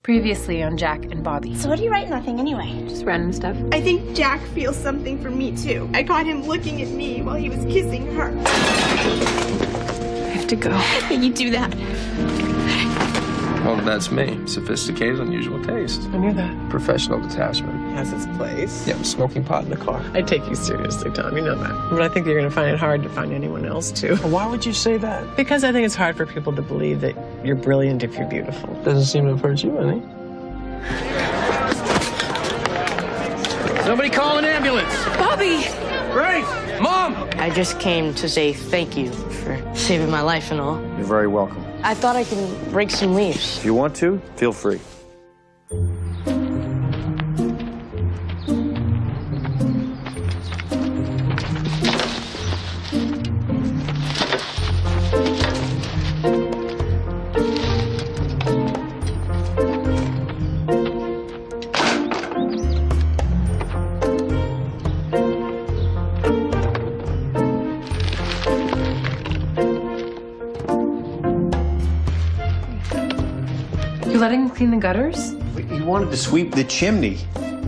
Previously on Jack and Bobby. So what do you write in that thing anyway? Just random stuff. I think Jack feels something for me, too. I caught him looking at me while he was kissing her. I have to go. You do that. Well, that's me. Sophisticated, unusual taste. I knew that. Professional detachment. Has its place. Yeah, smoking pot in the car. I take you seriously, Tom. You know that. But I think you're going to find it hard to find anyone else, too. Why would you say that? Because I think it's hard for people to believe that you're brilliant if you're beautiful. Doesn't seem to have hurt you any. Somebody call an ambulance. Bobby! Great. Mom! I just came to say thank you for saving my life and all. You're very welcome. I thought I could break some leaves. If you want to, feel free. You letting him clean the gutters? He wanted to sweep the chimney.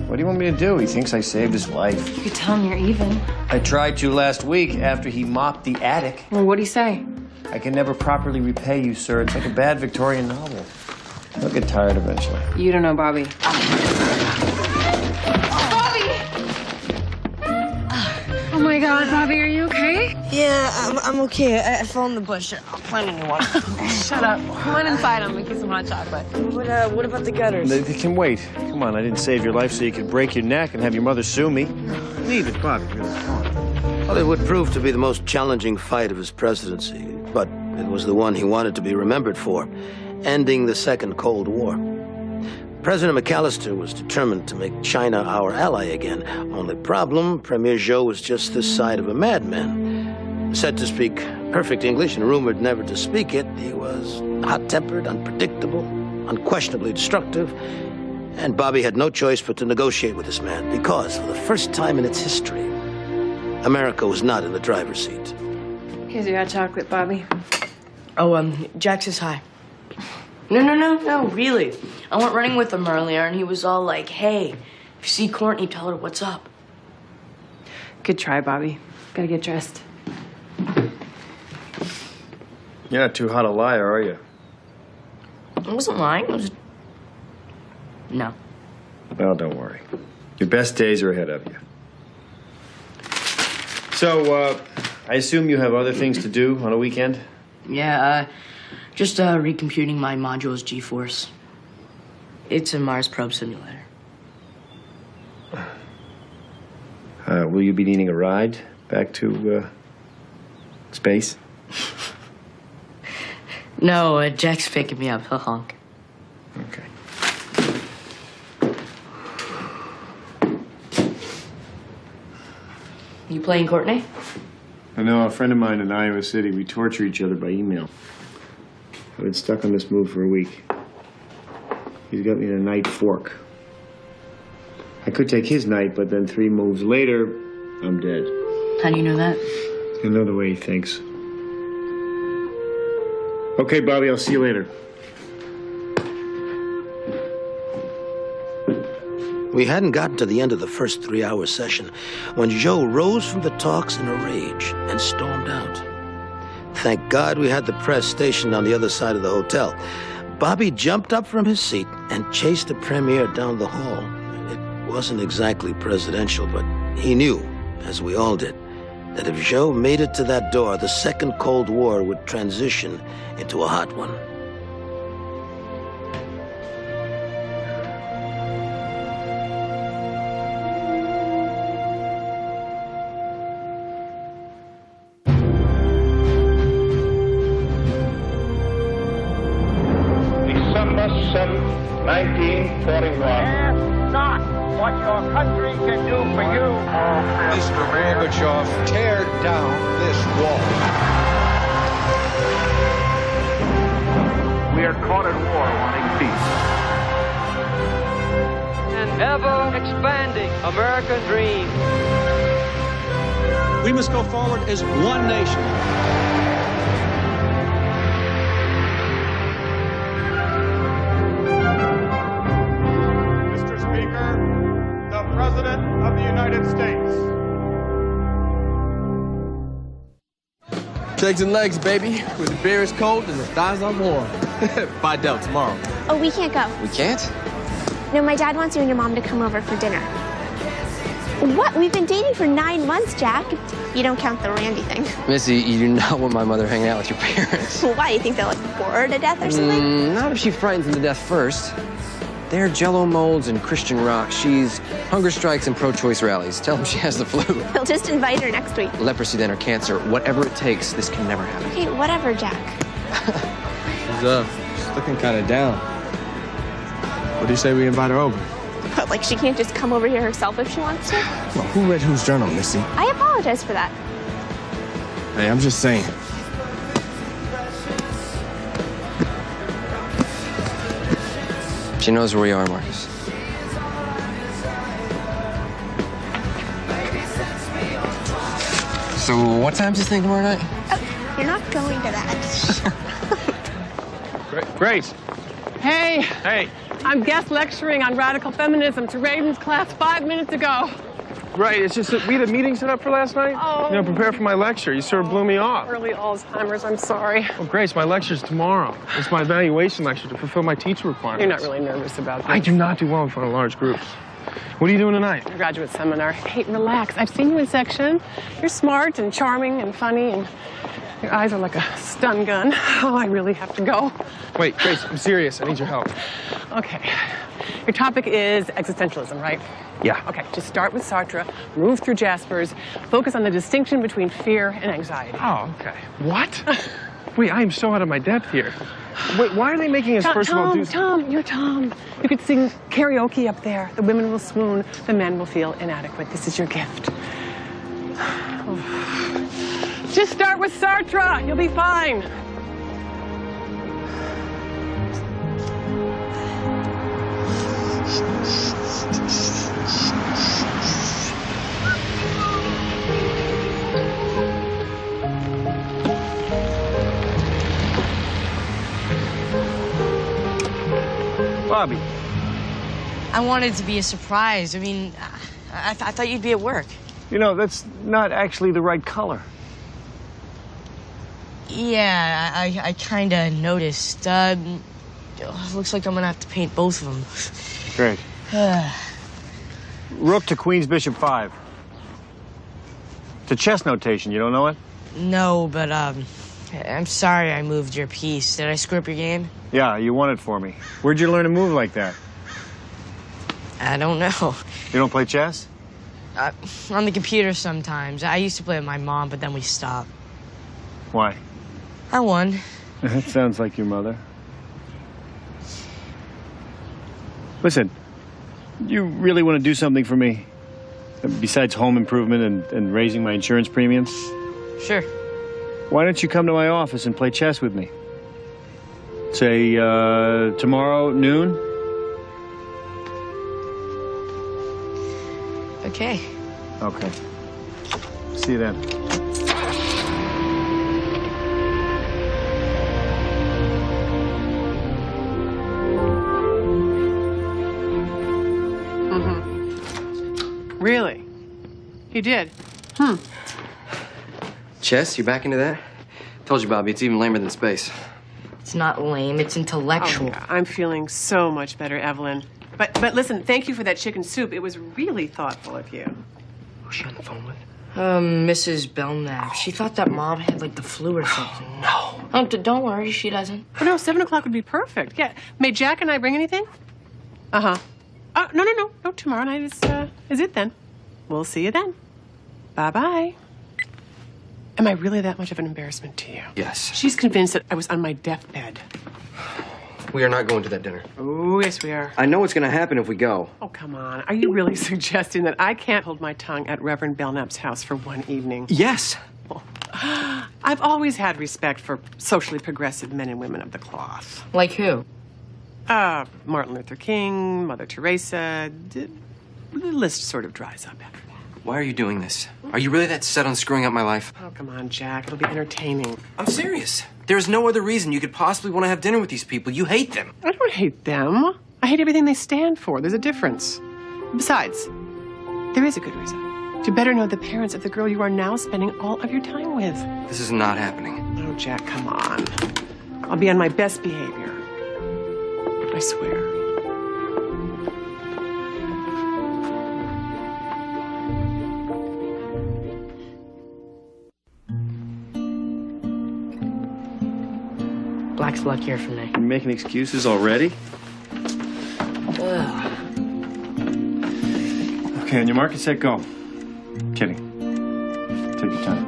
What do you want me to do? He thinks I saved his life. You could tell him you're even. I tried to last week after he mopped the attic. Well, what'd he say? I can never properly repay you, sir. It's like a bad Victorian novel. He'll get tired eventually. You don't know Bobby. Oh my God, Bobby, are you okay? Yeah, I'm okay. I fell in the bush. I'll find a new one. Shut up. Come on inside, I'll make you some hot chocolate. What about the gutters? They can wait. Come on, I didn't save your life so you could break your neck and have your mother sue me. Leave it, Bobby. Come on. Well, it would prove to be the most challenging fight of his presidency, but it was the one he wanted to be remembered for, ending the Second Cold War. President McCallister was determined to make China our ally again. Only problem, Premier Zhou was just this side of a madman. Said to speak perfect English and rumored never to speak it, he was hot-tempered, unpredictable, unquestionably destructive, and Bobby had no choice but to negotiate with this man because, for the first time in its history, America was not in the driver's seat. Here's your hot chocolate, Bobby. Oh, Jack says hi. No, really. I went running with him earlier, and he was all like, hey, if you see Courtney, tell her what's up. Good try, Bobby. Gotta get dressed. You're not too hot a liar, are you? I wasn't lying. I was... No. Well, don't worry. Your best days are ahead of you. So, I assume you have other things to do on a weekend? Yeah, just recomputing my module's G-force. It's a Mars probe simulator. Will you be needing a ride back to, space? No, Jack's picking me up. He'll honk. Okay. You playing Courtney? I know a friend of mine in Iowa City, we torture each other by email. I've been stuck on this move for a week. He's got me in a night fork. I could take his knight, but then 3 moves later, I'm dead. How do you know that? I know the way he thinks. Okay, Bobby, I'll see you later. We hadn't gotten to the end of the first 3-hour session when Zhou rose from the talks in a rage and stormed out. Thank God we had the press stationed on the other side of the hotel. Bobby jumped up from his seat and chased the premier down the hall. It wasn't exactly presidential, but he knew, as we all did, that if Zhou made it to that door, the Second Cold War would transition into a hot one. December 7th, 1941. Ask not what your country can do for you. Mr. Gorbachev, tear down this wall. We are caught at war wanting peace. An ever-expanding American dream. We must go forward as one nation. United States. Legs and legs, baby. When the beer is cold and the thighs are warm. Bye, Del, tomorrow. Oh, we can't go. We can't? No, my dad wants you and your mom to come over for dinner. What? We've been dating for 9 months, Jack. You don't count the Randy thing. Missy, you do not want my mother hanging out with your parents. Why? You think they'll like bore her to death or something? Not if she frightens them to death first. They're Jell-O molds and Christian rock. She's hunger strikes and pro-choice rallies. Tell them she has the flu. He'll just invite her next week. Leprosy then or cancer. Whatever it takes, this can never happen. Okay, whatever, Jack. She's looking kind of down. What do you say we invite her over? But, like, she can't just come over here herself if she wants to? Well, who read whose journal, Missy? I apologize for that. Hey, I'm just saying. She knows where we are, Marcus. So, what time's this thing tomorrow night? Oh, you're not going to that. Grace. Hey, Hey. I'm guest lecturing on radical feminism to Raven's class 5 minutes ago. Right, it's just that we had a meeting set up for last night. Oh. You know, prepare for my lecture. You sort of blew me off. Early Alzheimer's, I'm sorry. Well, Grace, my lecture's tomorrow. It's my evaluation lecture to fulfill my teacher requirements. You're not really nervous about that. I do not do well in front of large groups. What are you doing tonight? Graduate seminar. Hey, relax. I've seen you in section. You're smart and charming and funny, and your eyes are like a stun gun. Oh, I really have to go. Wait, Grace, I'm serious. I need your help. Okay. Your topic is existentialism, right? Yeah. Okay, just start with Sartre, move through Jaspers, focus on the distinction between fear and anxiety. Oh, okay. What? Wait, I am so out of my depth here. Wait, why are they making us first of all do... You're Tom. You could sing karaoke up there. The women will swoon, the men will feel inadequate. This is your gift. Just start with Sartre. You'll be fine. Bobby. I wanted it to be a surprise. I mean, I thought you'd be at work. You know, that's not actually the right color. Yeah, I kind of noticed. Looks like I'm gonna have to paint both of them. Great. Rook to Queen's Bishop 5. It's a chess notation. You don't know it? No, but I'm sorry I moved your piece. Did I screw up your game? Yeah, you won it for me. Where'd you learn to move like that? I don't know. You don't play chess? On the computer sometimes. I used to play with my mom, but then we stopped. Why? I won. That sounds like your mother. Listen, you really want to do something for me? Besides home improvement and raising my insurance premiums? Sure. Why don't you come to my office and play chess with me? Say, tomorrow noon? Okay. Okay. See you then. Really? You did? Chess, you're back into that? Told you, Bobby, it's even lamer than space. It's not lame, it's intellectual. Oh, yeah. I'm feeling so much better, Evelyn. But listen, thank you for that chicken soup. It was really thoughtful of you. Who's she on the phone with? Mrs. Belknap. She thought that mom had, like, the flu or something. No. Oh, don't worry, she doesn't. Oh, no, 7 o'clock would be perfect. Yeah. May Jack and I bring anything? Uh-huh. No, tomorrow night is it then. We'll see you then. Bye-bye. Am I really that much of an embarrassment to you? Yes. She's convinced that I was on my deathbed. We are not going to that dinner. Oh, yes, we are. I know what's going to happen if we go. Oh, come on. Are you really suggesting that I can't hold my tongue at Reverend Belknap's house for one evening? Yes. Well, I've always had respect for socially progressive men and women of the cloth. Like who? Martin Luther King, Mother Teresa. The list sort of dries up after that. Why are you doing this? Are you really that set on screwing up my life? Oh, come on, Jack. It'll be entertaining. I'm serious. There's no other reason you could possibly want to have dinner with these people. You hate them. I don't hate them. I hate everything they stand for. There's a difference. Besides, There is a good reason. To better know the parents of the girl you are now spending all of your time with. This is not happening. Oh, Jack, come on. I'll be on my best behavior. I swear. Black's luck here for me. You're making excuses already? Okay, on your mark and set, go. Kidding. Take your time.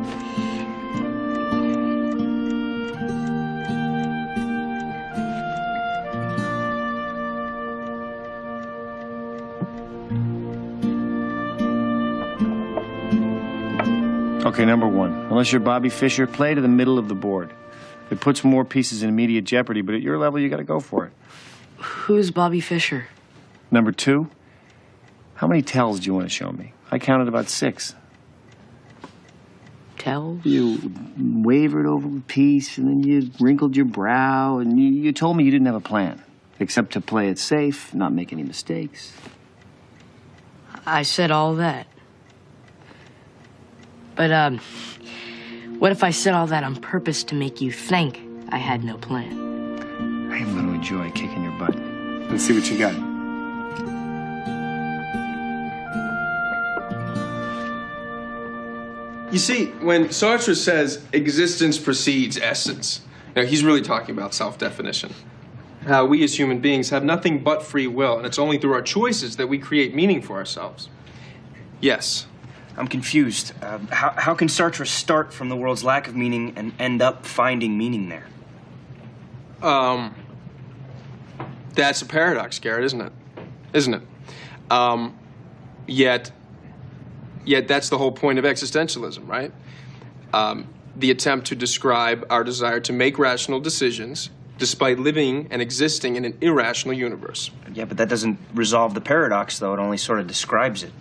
Okay, number one. Unless you're Bobby Fischer, play to the middle of the board. It puts more pieces in immediate jeopardy, but at your level, you gotta go for it. Who's Bobby Fischer? Number two, how many tells do you want to show me? I counted about 6. Tells? You wavered over a piece, and then you wrinkled your brow, and you told me you didn't have a plan, except to play it safe, not make any mistakes. I said all that. But, what if I said all that on purpose to make you think I had no plan? I am going to enjoy kicking your butt. Let's see what you got. You see, when Sartre says existence precedes essence, he's really talking about self-definition. How we as human beings have nothing but free will, and it's only through our choices that we create meaning for ourselves. Yes. I'm confused. How can Sartre start from the world's lack of meaning and end up finding meaning there? That's a paradox, Garrett, isn't it? Isn't it? Yet that's the whole point of existentialism, right? The attempt to describe our desire to make rational decisions despite living and existing in an irrational universe. Yeah, but that doesn't resolve the paradox, though. It only sort of describes it.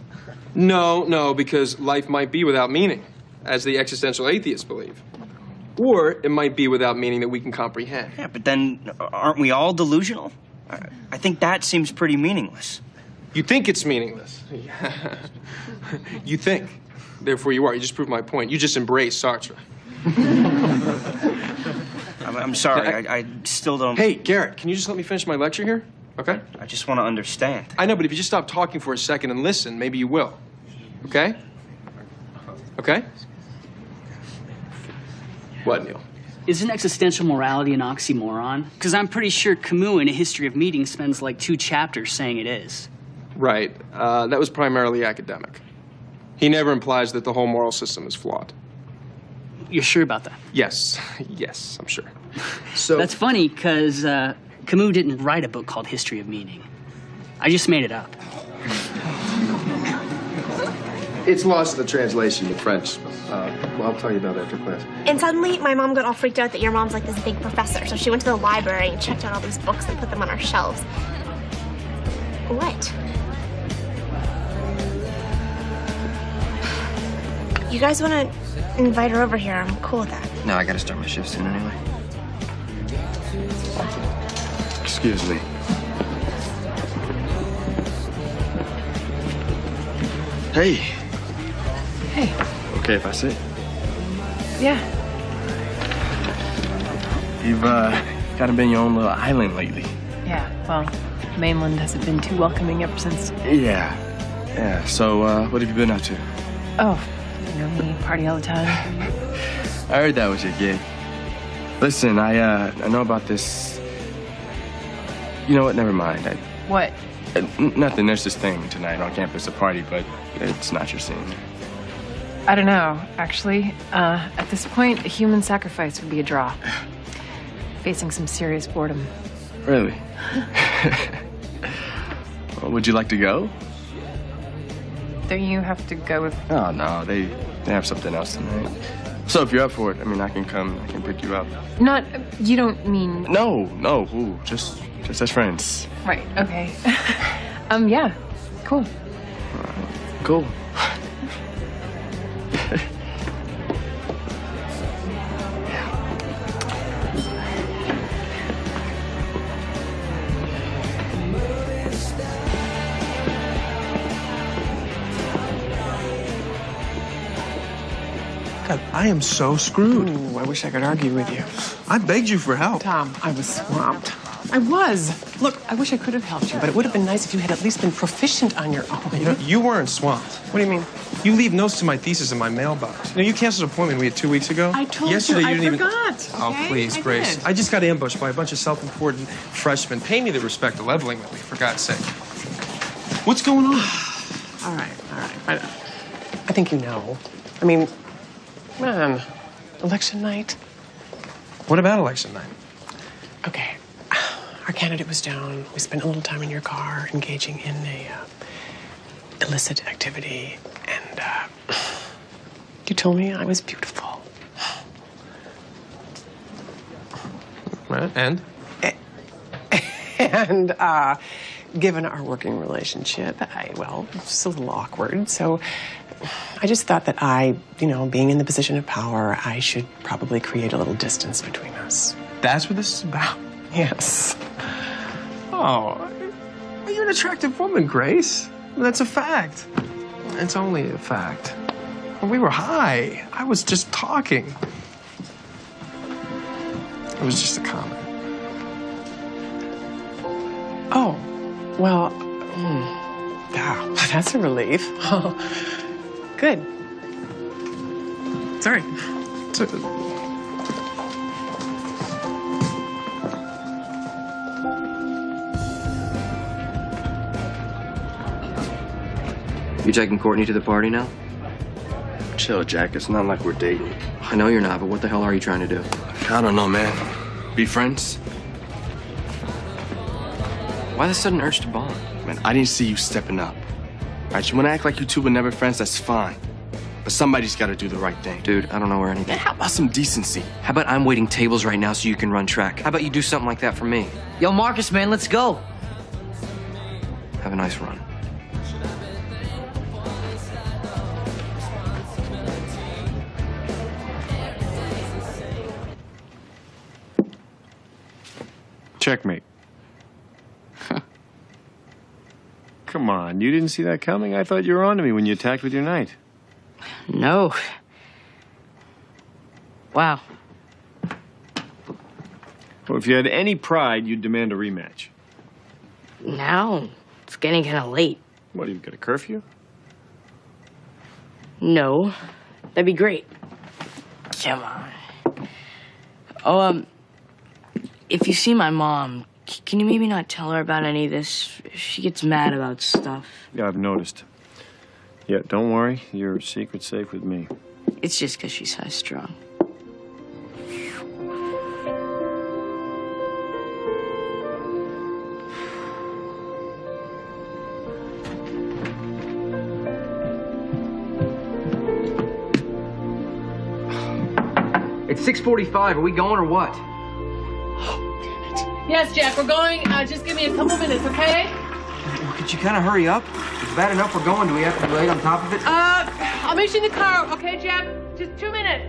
No, because life might be without meaning, as the existential atheists believe. Or it might be without meaning that we can comprehend. Yeah, but then aren't we all delusional? I think that seems pretty meaningless. You think it's meaningless. You think. Therefore you are. You just proved my point. You just embrace Sartre. I'm sorry. I still don't... Hey, Garrett, can you just let me finish my lecture here? Okay? I just want to understand. I know, but if you just stop talking for a second and listen, maybe you will. Okay? Okay? What, Neil? Isn't existential morality an oxymoron? Because I'm pretty sure Camus in A History of Meaning spends like 2 chapters saying it is. Right. That was primarily academic. He never implies that the whole moral system is flawed. You're sure about that? Yes. Yes, I'm sure. So that's funny, because Camus didn't write a book called History of Meaning. I just made it up. It's lost in the translation to French. Well, I'll tell you about it after class. And suddenly, my mom got all freaked out that your mom's like this big professor. So she went to the library and checked out all these books and put them on our shelves. What? You guys want to invite her over here? I'm cool with that. No, I gotta start my shift soon anyway. Excuse me. Hey. Hey. Okay if I sit? Yeah. You've, kind of been your own little island lately. Yeah, well, mainland hasn't been too welcoming ever since. Yeah. Yeah, so, what have you been up to? Oh, you know me, party all the time. I heard that was your gig. Listen, I know about this. You know what? Never mind. What? Nothing. There's this thing tonight on campus, a party, but it's not your scene. I don't know, actually. At this point, a human sacrifice would be a draw. Facing some serious boredom. Really? Well, would you like to go? Don't you have to go with... Oh, no. They have something else tonight. So if you're up for it, I mean, I can come. I can pick you up. Not... You don't mean... No. Ooh, just as friends. Right, okay. Yeah. Cool. Cool. I am so screwed. Ooh, I wish I could argue with you. I begged you for help. Tom, I was swamped. I was. Look, I wish I could have helped you, but it would have been nice if you had at least been proficient on your own. You know, you weren't swamped. What do you mean? You leave notes to my thesis in my mailbox. You know, you canceled an appointment we had 2 weeks ago. I told Yesterday, you, I didn't forgot. Even... Oh, Okay? please, I Grace. did. I just got ambushed by a bunch of self-important freshmen. Pay me the respect of leveling with me, for God's sake. What's going on? All right. I think you know. I mean, man, election night. What about election night? Okay. Our candidate was down. We spent a little time in your car engaging in a illicit activity, and you told me I was beautiful. Right, and? And given our working relationship, it's a little awkward. So I just thought that being in the position of power, I should probably create a little distance between us. That's what this is about? Yes. Oh, you're an attractive woman, Grace. That's a fact. It's only a fact. When we were high, I was just talking. It was just a comment. Oh, well, that's a relief. Good. Sorry. You taking Courtney to the party now? Chill, Jack. It's not like we're dating. I know you're not, but what the hell are you trying to do? I don't know, man. Be friends? Why the sudden urge to bond? Man, I didn't see you stepping up. All right, you want to act like you two were never friends, that's fine. But somebody's got to do the right thing. Dude, I don't know where anything. Man, how about some decency? How about I'm waiting tables right now so you can run track? How about you do something like that for me? Yo, Marcus, man, let's go. Have a nice run. Checkmate. Come on, you didn't see that coming? I thought you were on to me when you attacked with your knight. No. Wow. Well, if you had any pride, you'd demand a rematch. Now, it's getting kind of late. What, you've got a curfew? No. That'd be great. Come on. Oh, if you see my mom, can you maybe not tell her about any of this? She gets mad about stuff. Yeah, I've noticed. Yeah, don't worry. Your secret's safe with me. It's just because she's high strung. It's 6:45. Are we going or what? Yes, Jack, we're going. Just give me a couple minutes, okay? Could you kind of hurry up? It's bad enough we're going. Do we have to be late on top of it? I'll meet you in the car, okay, Jack? Just 2 minutes.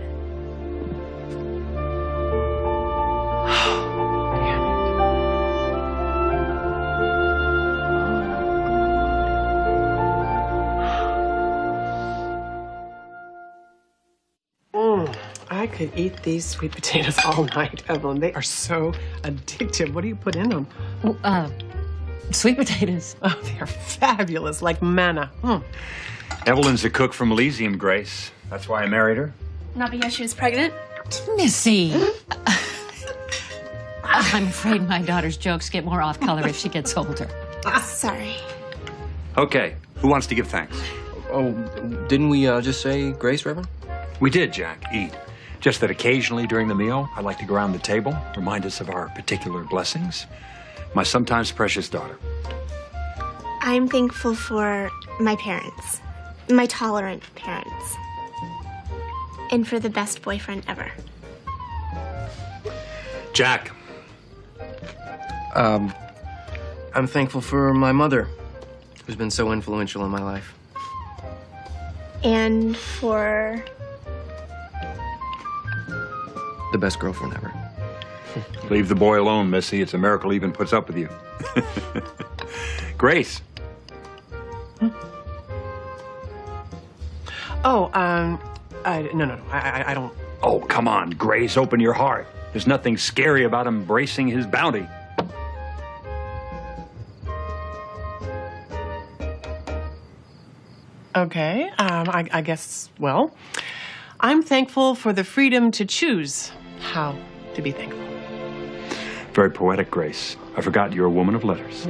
I could eat these sweet potatoes all night, Evelyn. They are so addictive. What do you put in them? Sweet potatoes. Oh, they are fabulous, like manna. Evelyn's a cook from Elysium, Grace. That's why I married her. Not because she was pregnant? Missy. I'm afraid my daughter's jokes get more off color if she gets older. Sorry. Okay, who wants to give thanks? Oh, didn't we just say grace, Reverend? We did, Jack. Eat. Just that occasionally during the meal, I like to go around the table, remind us of our particular blessings. My sometimes precious daughter. I'm thankful for my parents, my tolerant parents, and for the best boyfriend ever. Jack. I'm thankful for my mother, who's been so influential in my life. And for The best girlfriend ever. Leave the boy alone, Missy. It's a miracle he even puts up with you. Grace. Oh, No. I don't. Oh, come on, Grace, open your heart. There's nothing scary about embracing his bounty. Okay, I guess, well, I'm thankful for the freedom to choose how to be thankful. Very poetic, Grace. I forgot you're a woman of letters.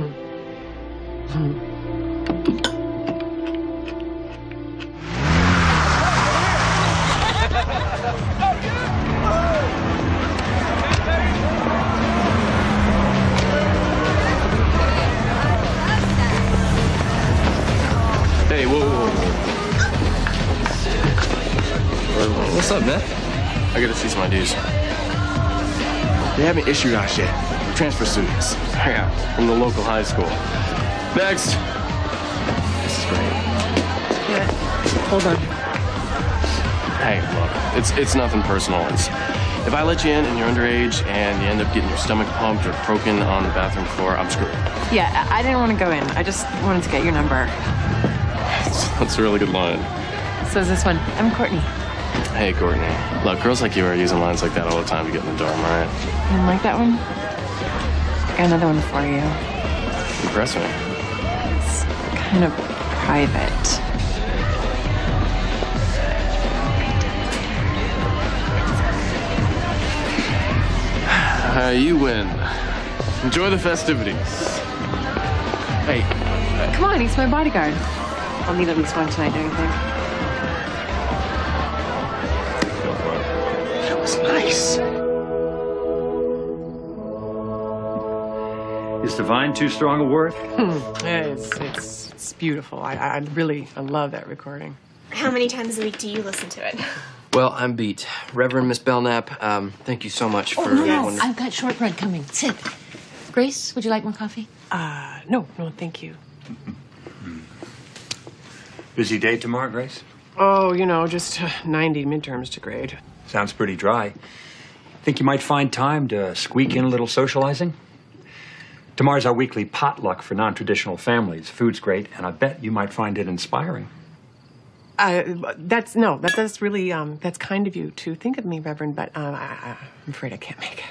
Hey, whoa. What's up, man? I gotta see some IDs. They haven't issued us yet. We're transfer students. Yeah, from the local high school. Next. This is great. Yeah, hold on. Hey, look, it's nothing personal. If I let you in and you're underage and you end up getting your stomach pumped or croaking on the bathroom floor, I'm screwed. Yeah, I didn't want to go in. I just wanted to get your number. That's a really good line. So is this one. I'm Courtney. Hey, Courtney. Look, girls like you are using lines like that all the time to get in the dorm, all right? You don't like that one? I got another one for you. Impress me. It's kind of private. You win. Enjoy the festivities. Hey. Come on, he's my bodyguard. I'll need at least one tonight, don't you think? That was nice. Is divine too strong a word? It's beautiful. I love that recording. How many times a week do you listen to it? Well, I'm beat. Reverend Miss Belknap, thank you so much for... yes, I've got shortbread coming. Sit. Grace, would you like more coffee? No, thank you. Busy day tomorrow, Grace? Oh, just 90 midterms to grade. Sounds pretty dry. Think you might find time to squeak in a little socializing? Tomorrow's our weekly potluck for non-traditional families. Food's great, and I bet you might find it inspiring. That's really, that's kind of you to think of me, Reverend, but I'm afraid I can't make it.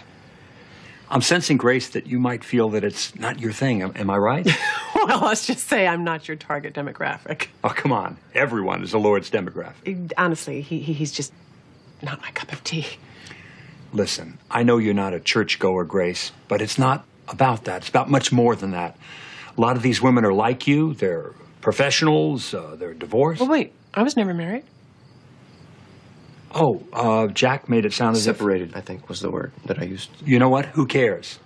I'm sensing, Grace, that you might feel that it's not your thing. Am I right? Well, let's just say I'm not your target demographic. Oh, come on. Everyone is the Lord's demographic. Honestly, he's just not my cup of tea. Listen, I know you're not a churchgoer, Grace, but it's not about that. It's about much more than that. A lot of these women are like you. They're professionals. They're divorced. Well, wait. I was never married. Oh, Jack made it sound as if... Separated, I think, was the word that I used. You know what? Who cares?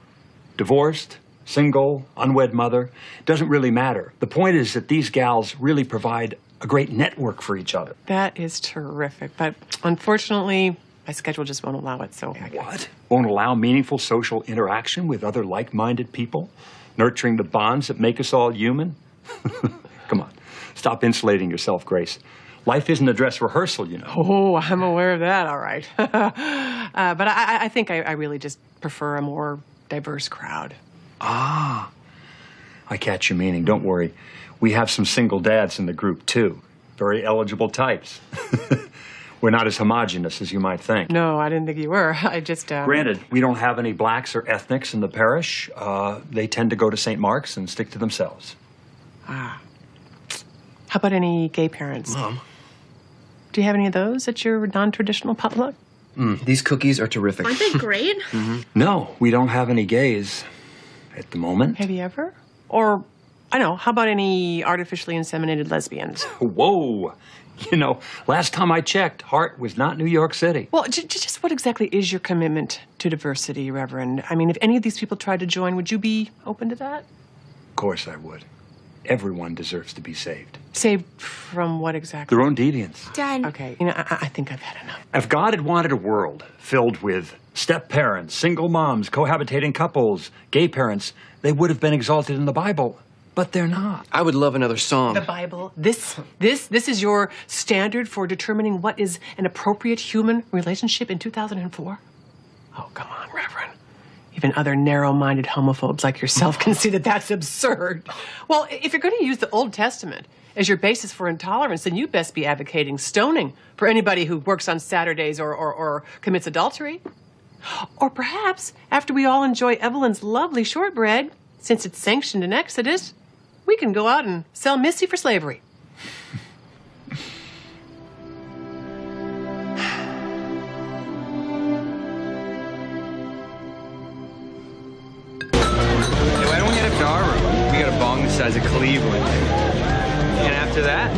Divorced, single, unwed mother, doesn't really matter. The point is that these gals really provide a great network for each other. That is terrific, but unfortunately, my schedule just won't allow it, so... What? Won't allow meaningful social interaction with other like-minded people? Nurturing the bonds that make us all human? Come on. Stop insulating yourself, Grace. Life isn't a dress rehearsal, you know. Oh, I'm aware of that, all right. But I think I really just prefer a more diverse crowd. Ah, I catch your meaning. Don't worry. We have some single dads in the group, too. Very eligible types. We're not as homogenous as you might think. No, I didn't think you were. I just... Granted, we don't have any blacks or ethnics in the parish. They tend to go to St. Mark's and stick to themselves. Ah. How about any gay parents? Mom. Do you have any of those at your non-traditional potluck? These cookies are terrific. Aren't they great? No, we don't have any gays at the moment. Have you ever? Or, I don't know, how about any artificially inseminated lesbians? Whoa. You know, last time I checked, Hart was not New York City. Well, just what exactly is your commitment to diversity, Reverend? I mean, if any of these people tried to join, would you be open to that? Of course I would. Everyone deserves to be saved. Saved from what exactly? Their own deviance. Dad. Okay, I think I've had enough. If God had wanted a world filled with step-parents, single moms, cohabitating couples, gay parents, they would have been exalted in the Bible. But they're not. I would love another song. The Bible? This is your standard for determining what is an appropriate human relationship in 2004? Oh, come on, Reverend. Even other narrow-minded homophobes like yourself can see that that's absurd. Well, if you're going to use the Old Testament as your basis for intolerance, then you best be advocating stoning for anybody who works on Saturdays or commits adultery. Or perhaps, after we all enjoy Evelyn's lovely shortbread, since it's sanctioned in Exodus, we can go out and sell Missy for slavery. Why don't we head up to our room? We got a bong the size of Cleveland. And after that,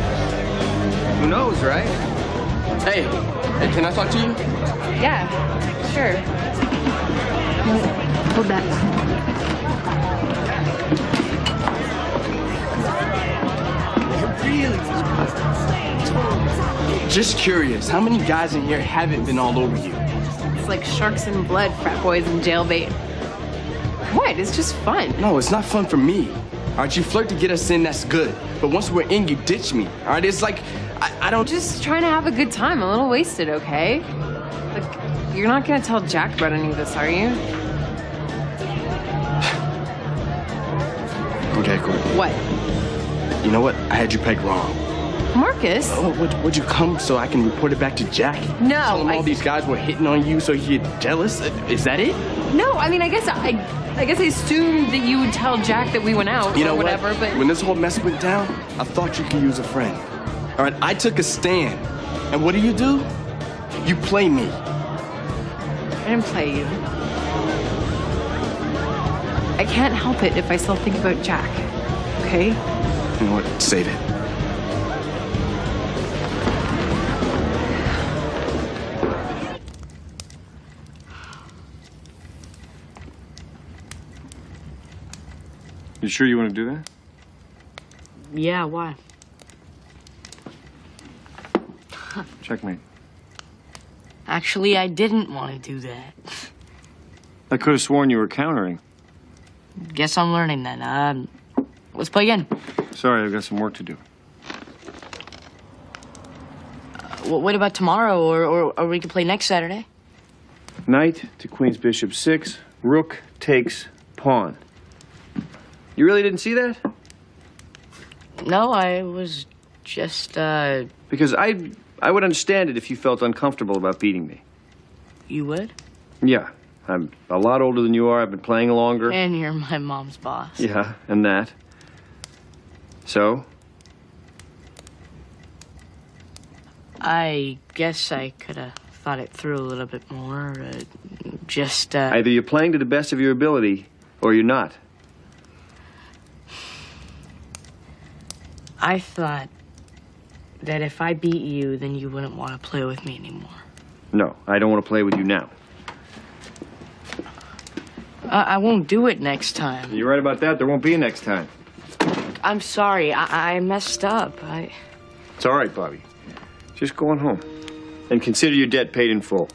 who knows, right? Hey, can I talk to you? Yeah, sure. Hold that. Just curious, how many guys in here haven't been all over you? It's like sharks in blood, frat boys and jailbait. What? It's just fun. No, it's not fun for me. All right, you flirt to get us in, that's good. But once we're in, you ditch me. All right, it's like, I don't... Just trying to have a good time, a little wasted, okay? Like, you're not gonna tell Jack about any of this, are you? Okay, Courtney. What? You know what? I had you pegged wrong. Marcus? Oh, would you come so I can report it back to Jack? No, Tell him all these guys were hitting on you so he'd get jealous? Is that it? No, I mean, I guess I assumed that you would tell Jack that we went out You know or whatever, what? but... When this whole mess went down, I thought you could use a friend. All right, I took a stand. And what do? You play me. I didn't play you. I can't help it if I still think about Jack, okay? You know what? Save it. You sure you want to do that? Yeah, why? Checkmate. Actually, I didn't want to do that. I could have sworn you were countering. Guess I'm learning then. Let's play again. Sorry, I've got some work to do. What about tomorrow, or we could play next Saturday? Knight to Queen's Bishop 6. Rook takes pawn. You really didn't see that? No, I was just, Because I would understand it if you felt uncomfortable about beating me. You would? Yeah. I'm a lot older than you are. I've been playing longer. And you're my mom's boss. Yeah, and that. So? I guess I could have thought it through a little bit more. Either you're playing to the best of your ability, or you're not. I thought that if I beat you, then you wouldn't want to play with me anymore. No, I don't want to play with you now. I won't do it next time. You're right about that. There won't be a next time. I'm sorry. I messed up. It's all right, Bobby. Just go on home. And consider your debt paid in full.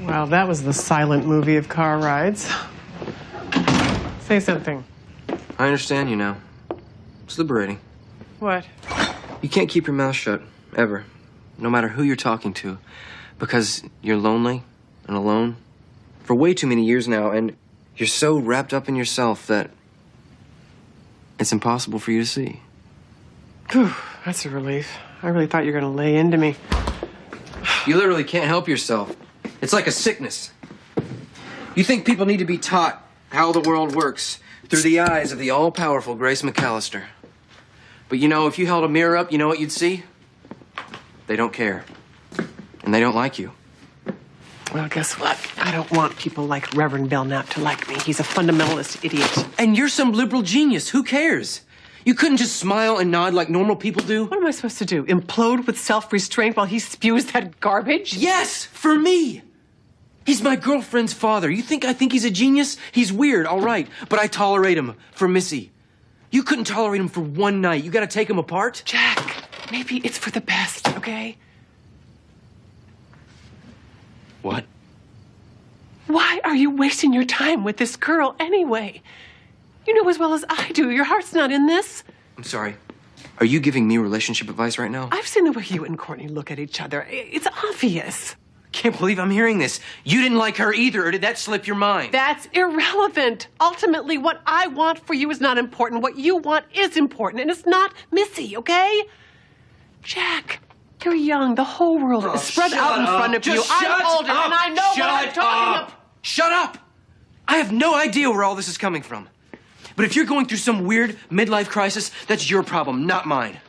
Well, that was the silent movie of car rides. Say something. I understand you now. It's liberating. What? You can't keep your mouth shut, ever. No matter who you're talking to. Because you're lonely and alone for way too many years now, and you're so wrapped up in yourself that it's impossible for you to see. Whew, that's a relief. I really thought you were going to lay into me. You literally can't help yourself. It's like a sickness. You think people need to be taught how the world works through the eyes of the all-powerful Grace McCallister. But you know, if you held a mirror up, you know what you'd see? They don't care. And they don't like you. Well, guess what? I don't want people like Reverend Belknap to like me. He's a fundamentalist idiot. And you're some liberal genius. Who cares? You couldn't just smile and nod like normal people do? What am I supposed to do? Implode with self-restraint while he spews that garbage? Yes, for me. He's my girlfriend's father. You think I think he's a genius? He's weird, all right. But I tolerate him for Missy. You couldn't tolerate him for one night. You gotta take him apart? Jack, maybe it's for the best, okay? What? Why are you wasting your time with this girl anyway? You know as well as I do, your heart's not in this. I'm sorry. Are you giving me relationship advice right now? I've seen the way you and Courtney look at each other. It's obvious. Can't believe I'm hearing this. You didn't like her either, or did that slip your mind? That's irrelevant. Ultimately, what I want for you is not important. What you want is important, and it's not Missy, okay? Jack, you're young. The whole world is spread out in front of you. I'm older, and I know what I'm talking about. Shut up! I have no idea where all this is coming from. But if you're going through some weird midlife crisis, that's your problem, not mine.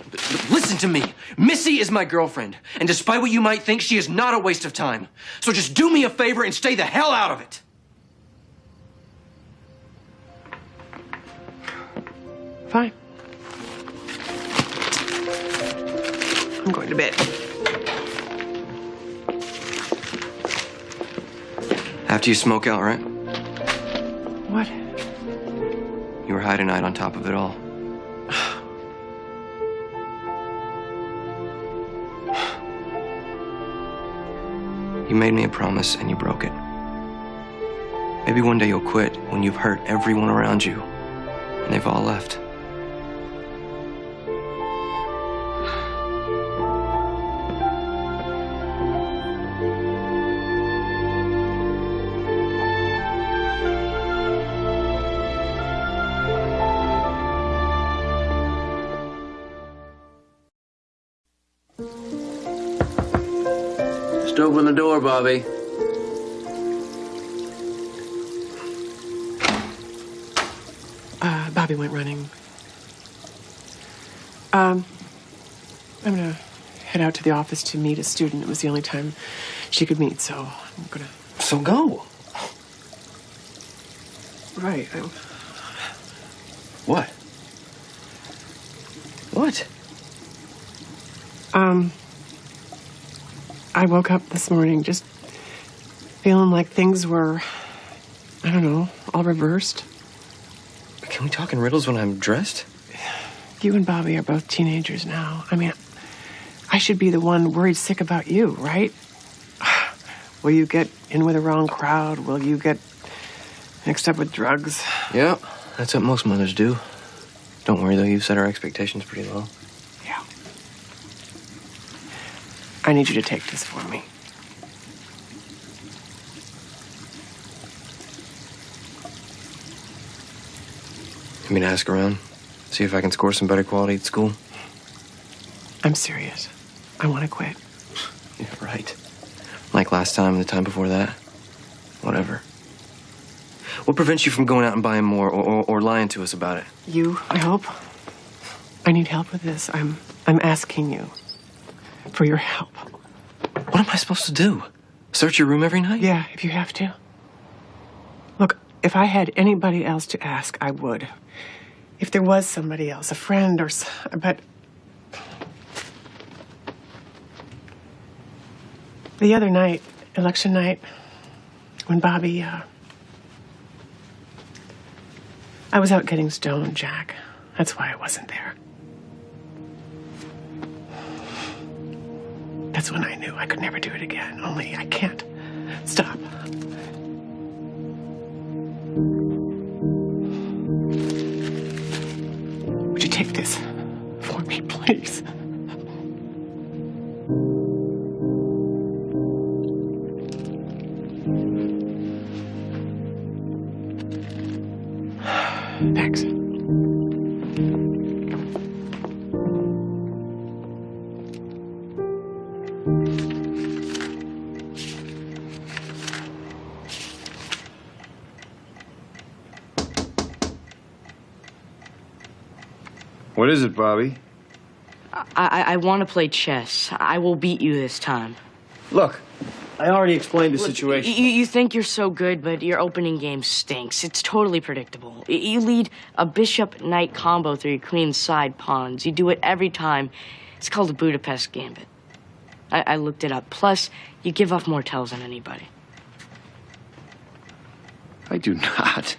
But listen to me. Missy is my girlfriend, and despite what you might think, she is not a waste of time. So just do me a favor and stay the hell out of it. Fine. I'm going to bed. After you smoke out, right? What? You were high tonight on top of it all. You made me a promise and you broke it. Maybe one day you'll quit when you've hurt everyone around you and they've all left. Just open the door, Bobby. Bobby went running. I'm gonna head out to the office to meet a student. It was the only time she could meet, so I'm gonna... So go. Right. What? What? I woke up this morning just feeling like things were, I don't know, all reversed. Can we talk in riddles when I'm dressed? You and Bobby are both teenagers now. I mean, I should be the one worried sick about you, right? Will you get in with the wrong crowd? Will you get mixed up with drugs? Yeah, that's what most mothers do. Don't worry, though, you've set our expectations pretty low. Yeah. I need you to take this for me. You mean to ask around? See if I can score some better quality at school? I'm serious. I want to quit. Yeah, right. Like last time and the time before that. Whatever. What prevents you from going out and buying more or lying to us about it? You, I hope. I need help with this. I'm asking you for your help. What am I supposed to do? Search your room every night? Yeah, if you have to. Look, if I had anybody else to ask, I would. If there was somebody else, a friend or... But... The other night, election night, when Bobby, I was out getting stoned, Jack. That's why I wasn't there. That's when I knew I could never do it again. Only I can't stop. Would you take this for me, please? Thanks. What is it, Bobby? I want to play chess. I will beat you this time. Look, I already explained the situation. You think you're so good, but your opening game stinks. It's totally predictable. You lead a bishop-knight combo through your queen's side pawns. You do it every time. It's called a Budapest Gambit. I looked it up. Plus, you give off more tells than anybody. I do not.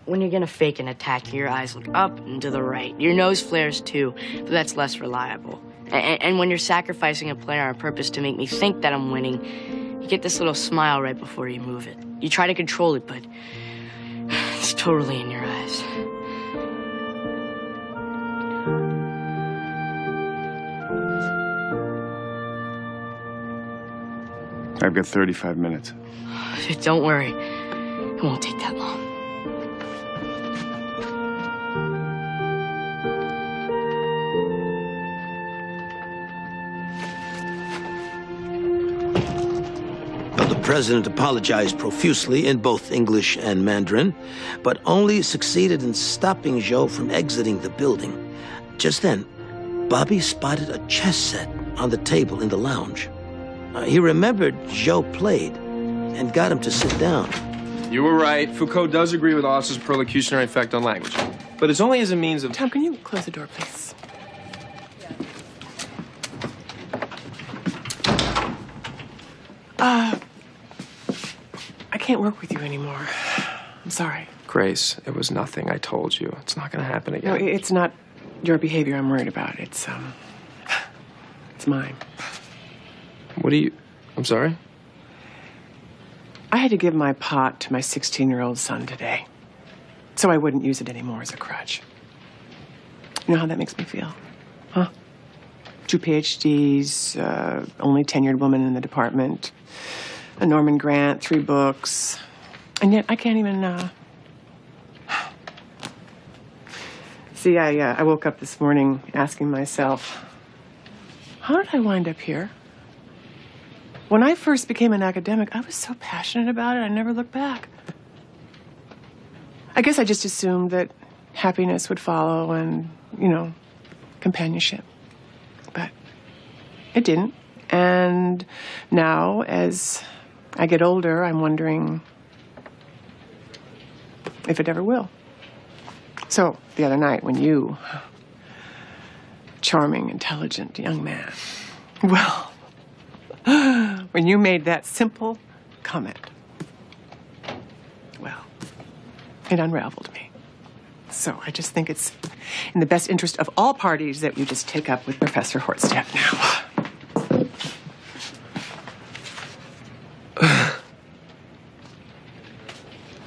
When you're gonna fake an attack, your eyes look up and to the right. Your nose flares too, but that's less reliable. And when you're sacrificing a player on purpose to make me think that I'm winning, You get this little smile right before you move it. You try to control it, but it's totally in your eyes. I've got 35 minutes. Don't worry. It won't take that long. The president apologized profusely in both English and Mandarin, but only succeeded in stopping Joe from exiting the building. Just then, Bobby spotted a chess set on the table in the lounge. He remembered Joe played and got him to sit down. You were right. Foucault does agree with Austin's perlocutionary effect on language. But it's only as a means of... Tom, can you close the door, please? I can't work with you anymore. I'm sorry. Grace, it was nothing. I told you. It's not going to happen again. No, it's not your behavior I'm worried about. It's mine. What do you... I'm sorry? I had to give my pot to my 16-year-old son today, so I wouldn't use it anymore as a crutch. You know how that makes me feel? Huh? 2 PhDs, only tenured woman in the department, a Norman Grant, 3 books, and yet I can't even, See, I woke up this morning asking myself, how did I wind up here? When I first became an academic, I was so passionate about it, I never looked back. I guess I just assumed that happiness would follow and, you know, companionship. But it didn't. And now, as I get older, I'm wondering if it ever will. So, the other night, when you, charming, intelligent young man, well, when you made that simple comment, well, it unraveled me. So I just think it's in the best interest of all parties that you just take up with Professor Hortstadt now.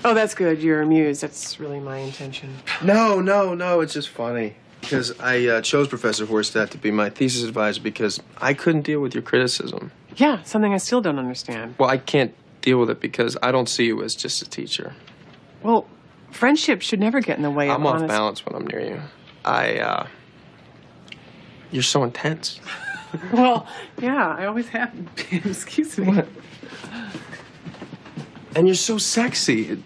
Oh, that's good. You're amused. That's really my intention. No. It's just funny. Because I chose Professor Hortstadt to be my thesis advisor because I couldn't deal with your criticism. Yeah, something I still don't understand. Well, I can't deal with it because I don't see you as just a teacher. Well, friendship should never get in the way of I'm off honest... balance when I'm near you. You're so intense. Well, yeah, I always have been. Excuse me. What? And you're so sexy.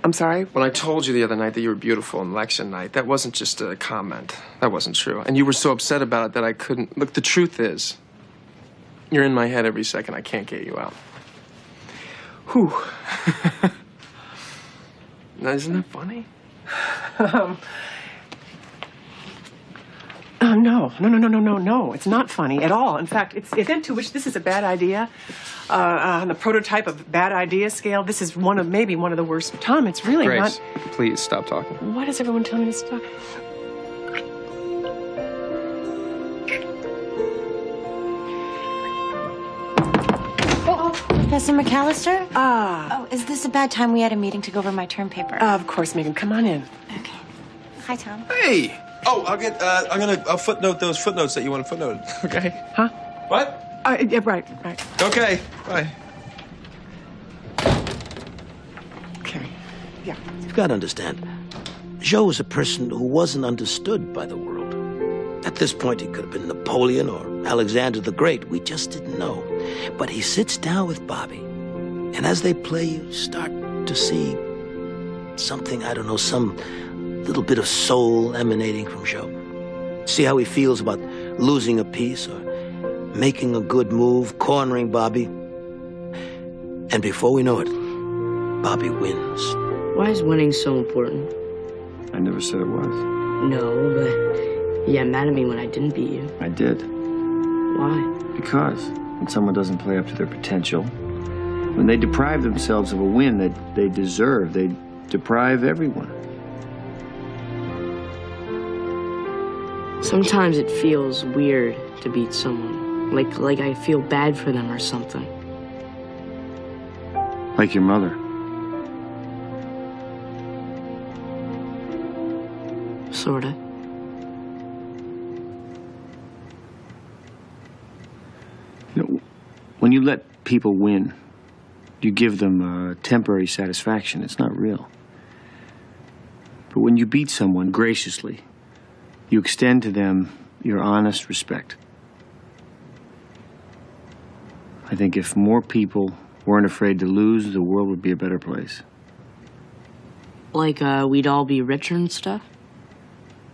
I'm sorry? When I told you the other night that you were beautiful on election night, that wasn't just a comment. That wasn't true. And you were so upset about it that I couldn't... Look, the truth is, you're in my head every second. I can't get you out. Whew. Now, isn't that funny? No. It's not funny at all. In fact, it's event to which this is a bad idea. On the prototype of bad idea scale, this is maybe one of the worst. Tom, it's really Grace, not... please stop talking. Why does everyone tell me to stop? Professor McCallister? Ah. Oh, is this a bad time? We had a meeting to go over my term paper. Of course, Megan. Come on in. Okay. Hi, Tom. Hey! Oh, I'll footnote those footnotes that you want to footnote. Okay? Huh? What? Yeah, right. Okay, bye. Okay, yeah. You've got to understand, Joe was a person who wasn't understood by the world. At this point, he could have been Napoleon or Alexander the Great. We just didn't know. But he sits down with Bobby, and as they play, you start to see something, I don't know, some little bit of soul emanating from Joe. See how he feels about losing a piece or making a good move, cornering Bobby. And before we know it, Bobby wins. Why is winning so important? I never said it was. No, but you got mad at me when I didn't beat you. I did. Why? Because when someone doesn't play up to their potential, when they deprive themselves of a win that they deserve, they deprive everyone. Sometimes it feels weird to beat someone. Like I feel bad for them or something. Like your mother. Sorta. You know, when you let people win, you give them temporary satisfaction. It's not real. But when you beat someone graciously, you extend to them your honest respect. I think if more people weren't afraid to lose, the world would be a better place. Like, we'd all be richer and stuff?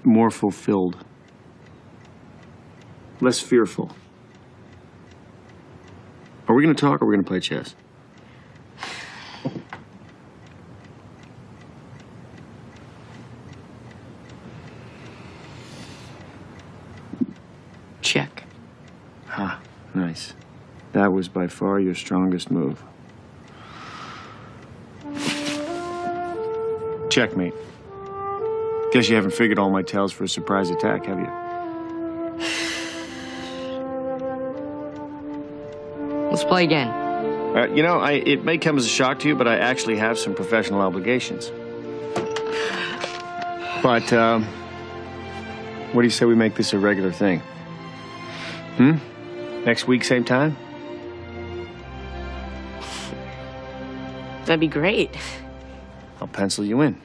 More fulfilled. Less fearful. Are we going to talk or are we going to play chess? Check. Ah, nice. That was by far your strongest move. Checkmate. Guess you haven't figured all my tales for a surprise attack, have you? Let's play again. You know, it may come as a shock to you, but I actually have some professional obligations. But, what do you say we make this a regular thing? Next week, same time? That'd be great. I'll pencil you in.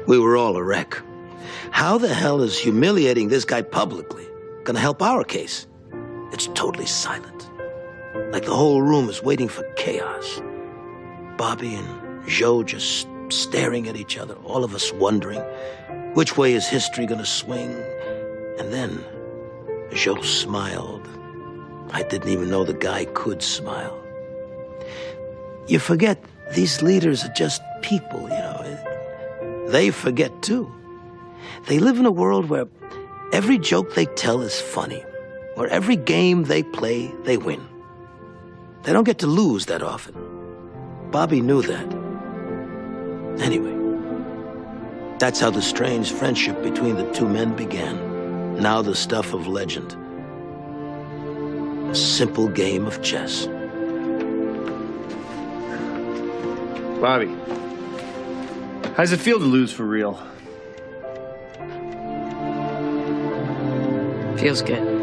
We were all a wreck. How the hell is humiliating this guy publicly gonna help our case? It's totally silent. Like the whole room is waiting for chaos. Bobby and Joe just staring at each other, all of us wondering, which way is history gonna swing? And then Joe smiled. I didn't even know the guy could smile. You forget these leaders are just people, you know. They forget too. They live in a world where every joke they tell is funny, where every game they play, they win. They don't get to lose that often. Bobby knew that. Anyway, that's how the strange friendship between the two men began. Now the stuff of legend. A simple game of chess. Bobby, how does it feel to lose for real? Feels good.